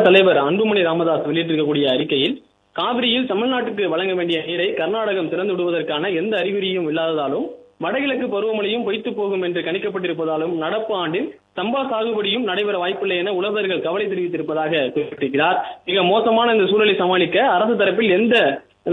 தலைவர் அன்புமணி ராமதாஸ் வெளியிட்டிருக்கக்கூடிய அறிக்கையில், காவிரியில் தமிழ்நாட்டுக்கு வழங்க வேண்டிய நீரை கர்நாடகம் திறந்து விடுவதற்கான எந்த அறிகுறியும் இல்லாததாலும், வடகிழக்கு பருவமழையும் பொய்த்து போகும் என்று கணிக்கப்பட்டிருப்பதாலும், நடப்பு ஆண்டில் சம்பா சாகுபடியும் நடைபெற வாய்ப்பில்லை என உழவர்கள் கவலை தெரிவித்திருப்பதாக குறிப்பிட்டிருக்கிறார். மிக மோசமான இந்த சூழலை சமாளிக்க அரசு தரப்பில் எந்த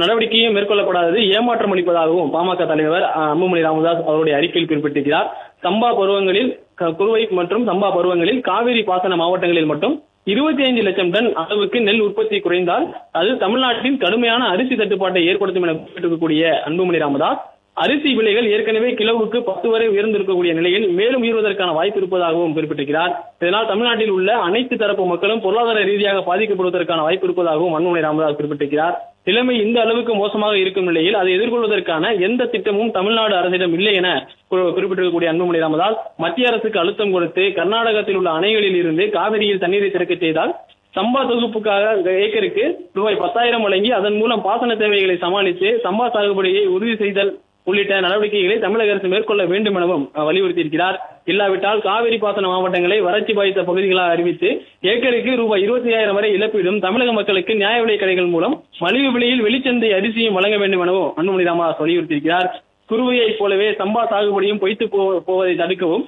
நடவடிக்கையும் மேற்கொள்ளப்படாதது ஏமாற்றம் அளிப்பதாகவும் பாமக தலைவர் அன்புமணி ராமதாஸ் அவருடைய அறிக்கையில் குறிப்பிட்டிருக்கிறார். சம்பா பருவங்களில் குறுவை மற்றும் சம்பா பருவங்களில் காவிரி பாசன மாவட்டங்களில் மட்டும் 25 லட்சம் டன் அளவுக்கு நெல் உற்பத்தி குறைந்தால் அது தமிழ்நாட்டில் கடுமையான அரிசி தட்டுப்பாட்டை ஏற்படுத்தும் என குறிப்பிட்டிருக்கக்கூடிய அன்புமணி ராமதாஸ், அரிசி விலைகள் ஏற்கனவே கிலோவுக்கு 10 வரை உயர்ந்திருக்கக்கூடிய நிலையில் மேலும் உயர்வதற்கான வாய்ப்பு இருப்பதாகவும் குறிப்பிட்டிருக்கிறார். இதனால் தமிழ்நாட்டில் உள்ள அனைத்து தரப்பு மக்களும் பொருளாதார ரீதியாக பாதிக்கப்படுவதற்கான வாய்ப்பு இருப்பதாகவும் அன்புமணி ராமதாஸ் குறிப்பிட்டிருக்கிறார். நிலைமை இந்த அளவுக்கு மோசமாக இருக்கும் நிலையில் அதை எதிர்கொள்வதற்கான எந்த திட்டமும் தமிழ்நாடு அரசிடம் இல்லை என குறிப்பிட்டிருக்கக்கூடிய அன்புமணி ராமதாஸ், மத்திய அரசுக்கு அழுத்தம் கொடுத்து கர்நாடகத்தில் உள்ள அணைகளில் இருந்து காவிரியில் தண்ணீரை திறக்க செய்தால் சம்பா தொகுப்புக்காக ஏக்கருக்கு ரூபாய் 10,000 வழங்கி அதன் மூலம் பாசன தேவைகளை சமாளித்து சம்பா சாகுபடியை உறுதி செய்தல் உள்ளிட்ட நடவடிக்கைகளை தமிழக அரசு மேற்கொள்ள வேண்டும் எனவும் வலியுறுத்தியிருக்கிறார். இல்லாவிட்டால் காவிரி பாசன மாவட்டங்களை வறட்சி பாதித்த பகுதிகளாக அறிவித்து ஏக்கருக்கு ரூபாய் 25,000 வரை இழப்பீடும் தமிழக மக்களுக்கு நியாய விலை கடைகள் மூலம் மலிவு விலையில் வெளிச்சந்தை அரிசியும் வழங்க வேண்டும் எனவும் அன்புமணி ராமதாஸ் வலியுறுத்தியிருக்கிறார். குறுவையைப் போலவே சம்பா சாகுபடியும் பொய்த்து போவதை தடுக்கவும்,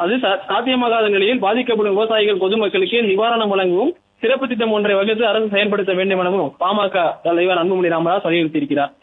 அது சாத்தியமாகாத நிலையில் பாதிக்கப்படும் விவசாயிகள் பொதுமக்களுக்கு நிவாரணம் வழங்கவும் சிறப்பு திட்டம் ஒன்றை வகுத்து அரசு செயல்படுத்த வேண்டும் எனவும் பாமக தலைவர் அன்புமணி ராமதாஸ் வலியுறுத்தியிருக்கிறார்.